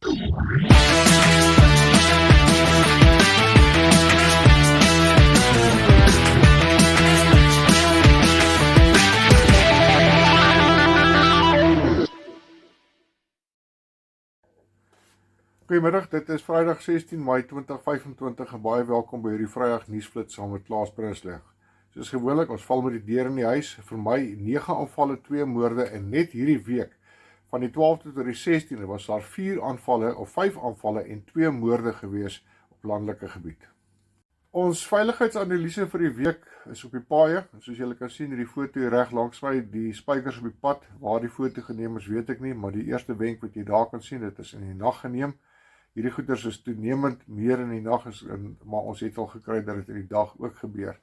Goeiemiddag, dit is Vrydag 16 Mei 2025 en baie welkom by hierdie Vrydag nuusflits saam met Klaas Prinsloo. Soos gewoonlik, ons val met die deur in die huis. Vir my 9 aanvalle, 2 moorde en net hierdie week van die 12de tot die 16de was daar 4 aanvalle of 5 aanvalle en 2 moorde gewees op landelike gebied. Ons veiligheidsanalise vir die week is op die paaie. Soos julle kan sien, hierdie foto reg langs my, die spykers op die pad. Waar die foto geneem is, weet ek nie, maar die eerste wenk wat jy daar kan sien, dit is in die nag geneem. Hierdie goeders is toenemend meer in die nag, maar ons het al gekry dat dit in die dag ook gebeur.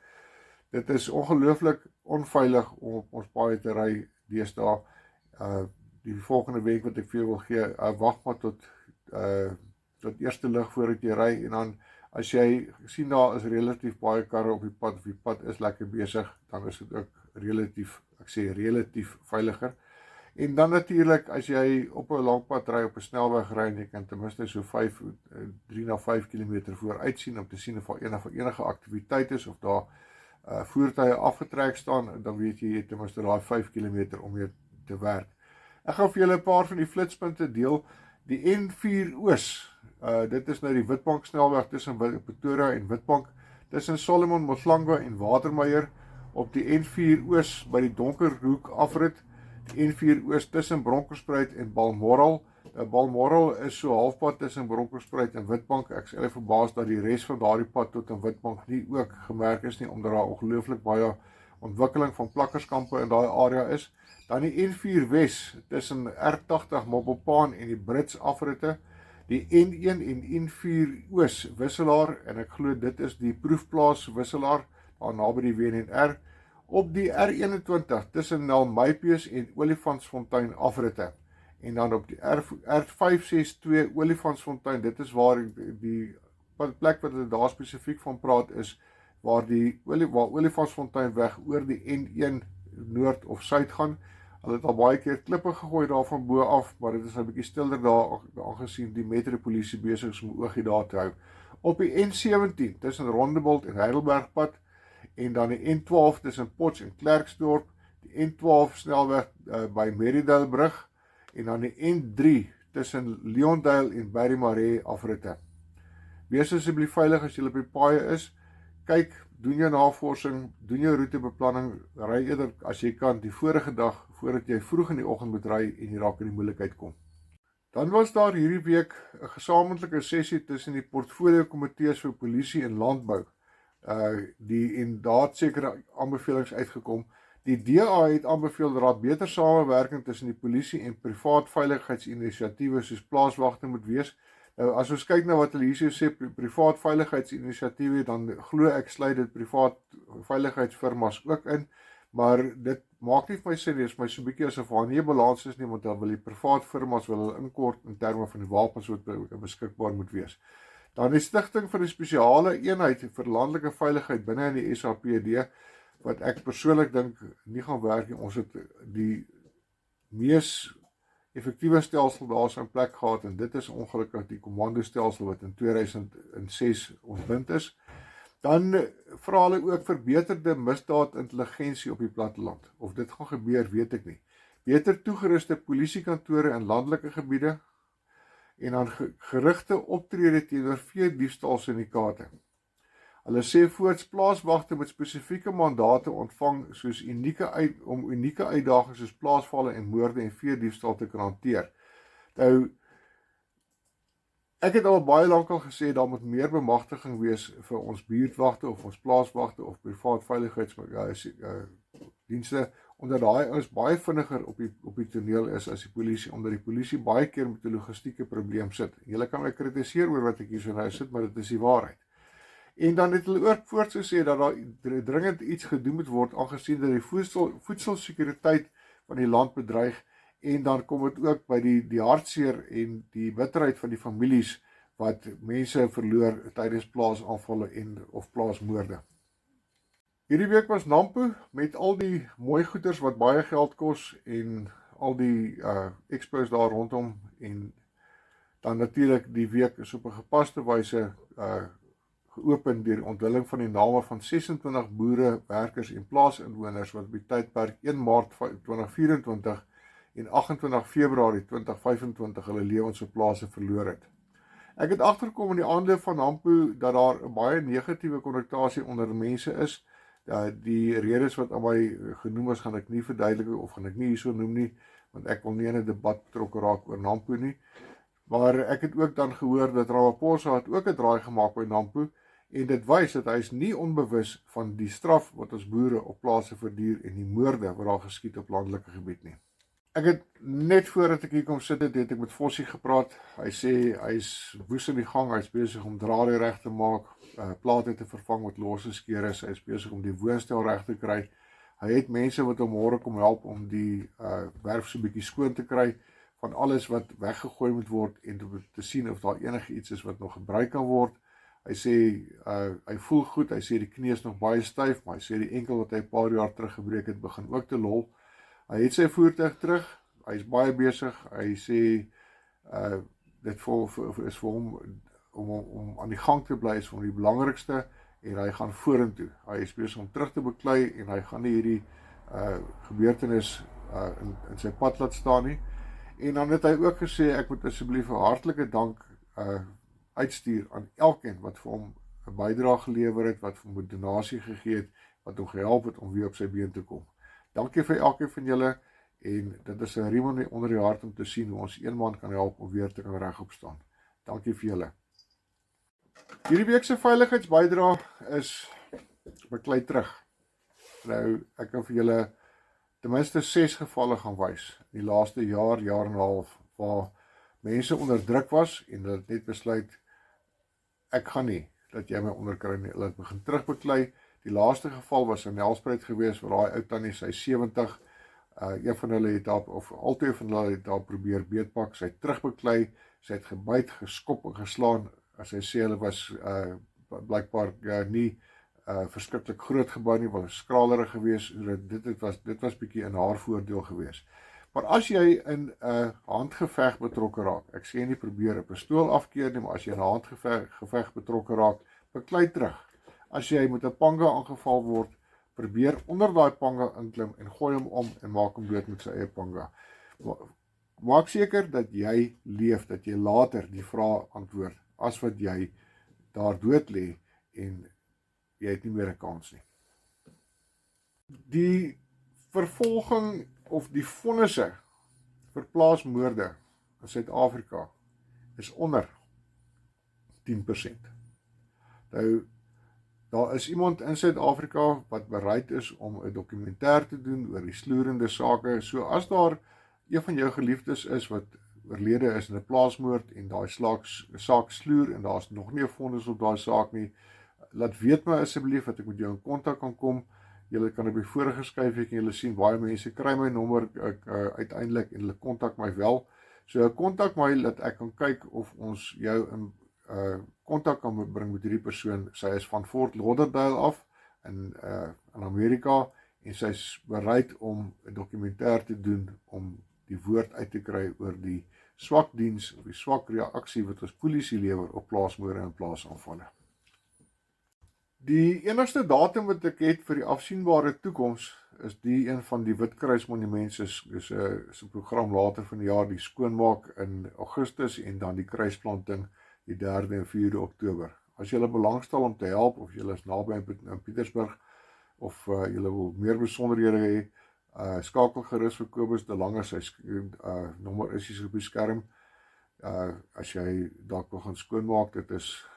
Dit is ongelooflik onveilig om op ons paaie te ry deesdae. Die volgende week wat ek vir jou wil gee, wag maar tot eerste lig voordat jy ry, en dan as jy sien daar is relatief baie karre op die pad, of die pad is lekker besig, dan is dit ook relatief veiliger. En dan natuurlik, as jy op 'n lang pad ry, op 'n snelweg ry, en jy kan ten minste so 3 na 5 km vooruit sien om te sien of enige aktiwiteit is, of daar voertuie afgetrek staan, dan weet jy ten minste daai 5 km om mee te werk. Ek gaan vir julle 'n paar van die flitspunte deel. Die N4 Oos, dit is nou die Witbank snelweg tussen Pretoria en Witbank, tussen Solomon Mohlanga en Watermeyer, op die N4 Oos by die Donkerhoek afrit, die N4 Oos tussen Bronkhorstspruit en Balmoral. Balmoral is so halfpad tussen Bronkhorstspruit en Witbank. Ek is eerlik verbaas dat die res van daardie pad tot in Witbank nie ook gemerk is nie, omdat daar ongelooflik baie ontwikkeling van plakkerskampe in daai area is. Dan die N4 Wes tussen R80 Mopelpaan en die Brits afritte, die N1 en N4 Oos wisselaar, en ek glo dit is die proefplaas wisselaar, daar naby die WNR, op die R21 tussen Nelmypees en Olifantsfontein afritte, en dan op die R562 Olifantsfontein, dit is waar die plek wat hulle daar spesifiek van praat is, waar Olifantsfontein weg oor die N1 noord of suid gaan. Hulle het al baie keer klippe gegooi daar van bo af, maar dit is 'n bietjie stiller daar, aangesien die metropolisie besig is om oogie daar te hou. Op die N17 tussen Rondebolt en Heidelbergpad, en dan die N12 tussen Potch en Klerksdorp, die N12 snelweg by Merridalebrug, en dan die N3 tussen Leondale en Berry-Marais afritte. Wees asseblief veilig as jy op die paaie is. Kyk, doen jou navorsing, doen jou roetebeplanning, ry eerder as jy kan die vorige dag, voordat jy vroeg in die oggend moet ry en jy raak in die moeilikheid kom. Dan was daar hierdie week 'n gesamentlike sessie tussen die portfolio komitees vir polisie en landbou. Die inderdaad sekere aanbevelings uitgekom. Die DA het aanbeveel dat daar beter samewerking tussen die polisie en privaat veiligheidsinisiatiewe soos plaaswagte moet wees. Nou, as ons kyk na wat hulle hier sê, privaat veiligheidsinisiatiewe, dan glo ek sluit dit privaat veiligheidsfirmas ook in, maar dit maak nie vir my sin, dit is my so 'n bietjie asof daar nie 'n balans is nie, want dan wil die privaat firmas wil hulle inkort in terme van die wapens wat beskikbaar moet wees. Dan die stigting van die spesiale eenheid vir landelike veiligheid binne in die SAPD, wat ek persoonlik dink nie gaan werk nie. Ons het die mees effektiewe stelsel daar in plek gehad, en dit is ongelukkig die commando stelsel wat in 2006 ontbind is. Dan vra hulle ook verbeterde misdaadintelligensie op die platteland. Of dit gaan gebeur, weet ek nie. Beter toegeruste polisiekantore in landelike gebiede, en dan gerigte optrede teenoor veediefstalsyndikaate. Hulle sê voorts plaaswagte met spesifieke mandate ontvang om unieke uitdagings soos plaasvalle en moorde en veediefstal te kan hanteer. Nou, ek het al baie lank al gesê, daar moet meer bemagtiging wees vir ons buurtwagte of ons plaaswagte of privaat veiligheidsdienste, omdat daai is baie vinniger op die toneel is as die polisie, omdat die polisie baie keer met 'n logistieke probleem sit. Julle kan my kritiseer oor wat ek hier so nou sit, maar dit is die waarheid. En dan het hulle ook voortgesê dat daar dringend iets gedoen moet word, aangesien dat die voedselsekuriteit van die land bedreig, en dan kom dit ook by die hartseer en die bitterheid van die families wat mense verloor tydens plaasaanvalle en of plaasmoorde. Hierdie week was Nampo met al die mooi goeders wat baie geld kos en al die expos daar rondom, en Dan natuurlik die week is op 'n gepaste wyse geopen deur die onthulling van die name van 26 boere, werkers en plaasinwoners wat op die tydperk 1 Maart 2024 en 28 Februarie 2025 hulle lewens op plase verloor het. Ek het agtergekom in die aande van Nampo dat daar 'n baie negatiewe konnotasie onder mense is. Die redes wat aan my genoem is, gaan ek nie verduidelik of gaan ek nie hierso noem nie, want ek wil nie in 'n debat betrokke raak oor Nampo nie. Maar ek het ook dan gehoor dat Ramaphosa het ook 'n draai gemaak by Nampo, en dit wys dat hy is nie onbewus van die straf wat ons boere op plase verduur en die moorde wat daar geskied op landelike gebied nie. Ek het net voordat ek hier kom sit het ek met Fossie gepraat. Hy sê hy is woes in die gang, hy is besig om drade reg te maak, plate te vervang wat losgeskeur is, hy is besig om die woonstel reg te kry. Hy het mense wat hom môre kom help om die werf so bietjie skoon te kry van alles wat weggegooi moet word en te sien of daar enige iets is wat nog gebruik kan word. Hy sê hy voel goed, hy sê die knie is nog baie styf, maar hy sê die enkel wat hy 'n paar jaar terug gebreek het begin ook te lol. Hy het sy voertuig terug, hy is baie besig, hy sê dit is vir hom om aan die gang te bly is vir hom die belangrikste, en hy gaan vorentoe. Hy is besig om terug te beklei en hy gaan nie hierdie gebeurtenis in sy pad laat staan nie. En dan het hy ook gesê ek moet asseblief 'n hartlike dank uitstuur aan elkeen wat vir hom 'n bydrae gelewer het, wat vir hom 'n donasie gegee het, wat hom gehelp het om weer op sy been te kom. Dankie vir elkeen van julle, en dit is 'n riem onder die hart om te sien hoe ons een man kan help om weer te kan regop staan. Dankie vir julle. Hierdie week se veiligheidsbydrae is beklei terug. Nou, ek kan vir julle ten minste 6 gevalle gaan wys in die laaste jaar en 'n half, waar mense onder druk was en hulle het net besluit ek gaan nie dat jy my onderkry nie. Hulle het begin terugbeklei. Die laaste geval was in Nelspruit gewees waar daai ou tannie, sy 70, een van hulle het daar, of albei van hulle het daar probeer beetpak, sy het terugbeklei, sy het gebyt, geskop en geslaan. As sy sê hulle was blykbaar nie verskriklik groot gebou nie, was skralerig gewees. Dit was bietjie in haar voordeel gewees. Maar as jy in 'n handgeveg betrokke raak, ek sê nie probeer 'n pistool afkeer nie, maar as jy in 'n handgeveg betrokke raak, beklei terug. As jy met 'n panga aangeval word, probeer onder daai panga inklim en gooi hom om en maak hom dood met sy eie panga. Maak seker dat jy leef, dat jy later die vrae antwoord, as wat jy daar dood lê en jy het nie meer 'n kans nie. Die vervolging of die vonnisse vir plaasmoorde in Suid-Afrika is onder 10%. Nou, daar is iemand in Suid-Afrika wat bereid is om 'n dokumentêr te doen oor die sloerende sake. So as daar een van jou geliefdes is wat oorlede is in 'n plaasmoord en daai saak sloer en daar's nog nie 'n vonnis op daai saak nie, laat weet my asseblief dat ek met jou in kontak kan kom. Julle kan op die vorige skyfie en julle sien baie mense kry my nommer uiteindelik en hulle kontak my wel. So kontak my dat ek kan kyk of ons jou in kontak kan bring met hierdie persoon. Sy is van Fort Lauderdale af in Amerika en sy is bereid om 'n dokumentêr te doen om die woord uit te kry oor die swak diens of die swak reaksie wat ons polisie lewer op plaasmoorde en plaasaanvalle. Die enigste datum wat ek het vir die afsienbare toekoms is die een van die Witkruismonument is 'n program later van die jaar, die skoonmaak in Augustus en dan die kruisplanting die 3de en 4de Oktober. As jy belangstel om te help of jy is naby in Pietersburg of jy wil meer besonderhede hê, skakel gerus vir Kobus de Lange, sy nommer is hier op die skerm. As jy dalk wil gaan skoonmaak, dit is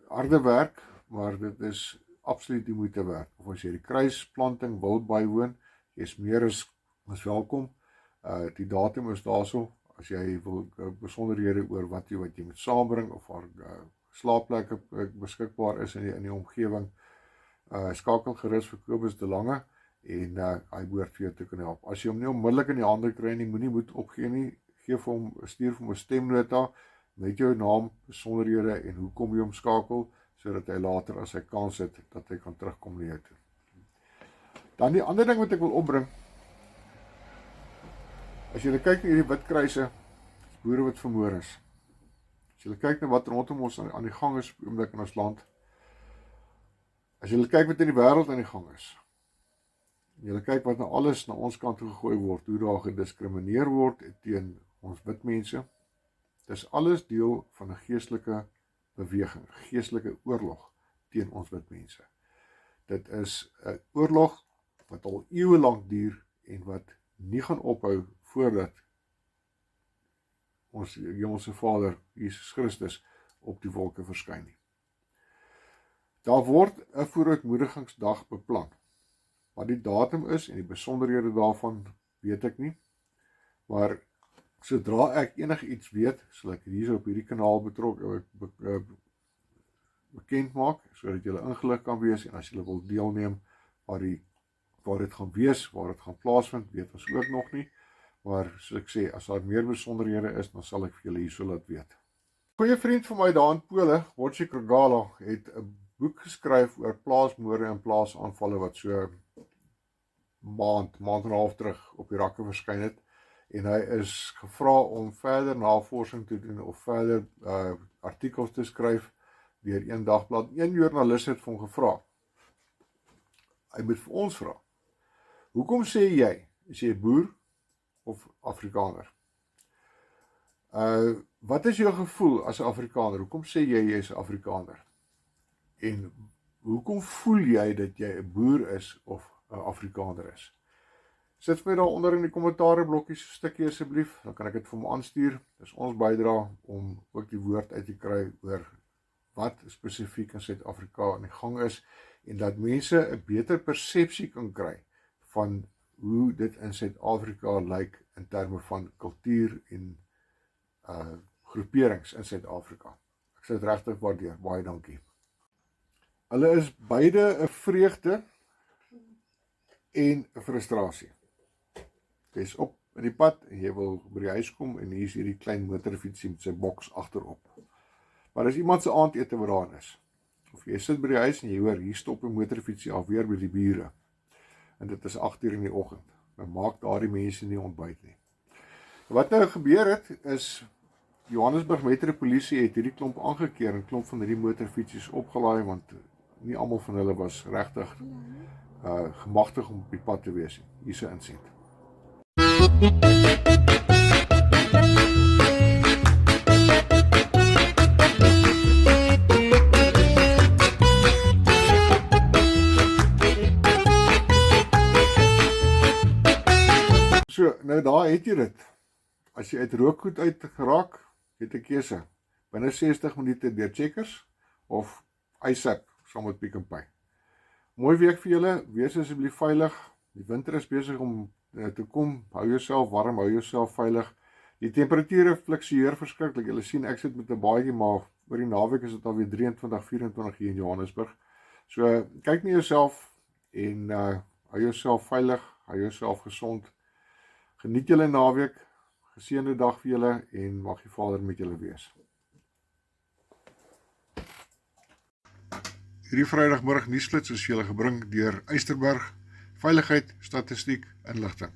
harde werk, maar dit is absoluut die moeite werd. Of as jy die kruisplanting wil bywoon, jy is meer as welkom. Die datum is daarso, as jy wil besonderhede oor wat jy moet saambring, of waar slaapplekke beskikbaar is in die omgewing, skakel gerus vir Kobus de Lange, en hy behoort vir jou te kan help. As jy hom nie onmiddellik in die hande kry nie, moenie moed opgee nie, stuur vir hom 'n stemnota, met jou naam, besonderhede en hoekom jy hom skakel, sodat hy later as hy kans het, dat hy kan terugkom na jou toe. Dan die ander ding wat ek wil opbring, as jy kyk na hierdie Witkruise, boere wat vermoor is, jy kyk na wat rondom ons aan die gang is oomblik in ons land, as jy kyk wat in die wêreld aan die gang is, jy kyk wat alles na ons kant toe gegooi word, hoe daar gediskrimineer word teen ons wit mense, dis alles deel van 'n geestelike beweging, geestelike oorlog teen ons wit mense. Dit is 'n oorlog wat al eeue lank duur en wat nie gaan ophou voordat ons Hemelse Vader, Jesus Christus, op die wolke verskyn nie. Daar word 'n vooruitmoedigingsdag beplan. Wat die datum is en die besonderhede daarvan weet ek nie, maar sodra ek enigiets weet, sal ek hier op hierdie kanaal bekend maak, sodat julle ingelig kan wees, en as julle wil deelneem waar dit gaan wees, waar dit gaan plaasvind, weet ons ook nog nie, maar soos ek sê, as daar meer besonderhede is, dan sal ek vir julle hierso laat weet. Goeie vriend van my daar in Pole, Wojciech Rogala, het 'n boek geskryf oor plaasmoorde en plaasaanvalle wat so maand en 'n half terug op die rakke verskyn het, en hy is gevra om verder navorsing te doen of verder artikels te skryf deur een dagblad. Een joernalis het vir hom gevra, hy moet vir ons vra, hoekom sê jy, is jy boer of Afrikaner? Wat is jou gevoel as 'n Afrikaner? Hoekom sê jy is 'n Afrikaner? En hoekom voel jy dat jy 'n boer is of 'n Afrikaner is? Sit vir my daar onder in die kommentaar blokkies so stukkie asseblief, dan kan ek dit vir hom aanstuur. Dis ons bydra om ook die woord uit te kry oor wat spesifiek in Suid-Afrika aan die gang is, en dat mense 'n beter persepsie kan kry van hoe dit in Suid-Afrika lyk in terme van kultuur en groeperings in Suid-Afrika. Ek sê dit regtig waardeer, baie dankie. Hulle is beide 'n vreugde en 'n frustrasie. Jy is op in die pad en jy wil by die huis kom en hier is hierdie klein motorfietsie met sy boks agterop. Maar as iemand se aandete wat daarin is, of jy sit by die huis en jy hoor, hier stop 'n motorfietsie alweer by die bure, en dit is 8 uur in die oggend, dan maak daardie mense nie ontbyt nie. Wat nou gebeur het, is Johannesburg Metropolisie het hierdie klomp aangekeer en klomp van hierdie motorfietsies opgelaai, want nie almal van hulle was regtig gemagtig om op die pad te wees nie. Hier is 'n insend. So, nou daar het jy dit. As jy uit rookgoed uit geraak, het 'n keuse. Binne 60 minute deur Checkers of ASAP saam met Pick n Pay. Mooi week vir julle, wees asseblief veilig. Die winter is besig om te kom. Hou jouself warm, hou jouself veilig. Die temperature fluktueer verskriklik. Julle sien ek sit met 'n baadjie, maar oor die naweek is dit alweer 23, 24 hier in Johannesburg. So kyk na jouself en hou jouself veilig, hou jouself gesond. Geniet julle naweek. Geseënde dag vir julle en mag die Vader met julle wees. Hierdie Vrydagmiddag nuusflits is vir julle gebring deur Eysterberg, Veiligheid, Statistiek, Inligting.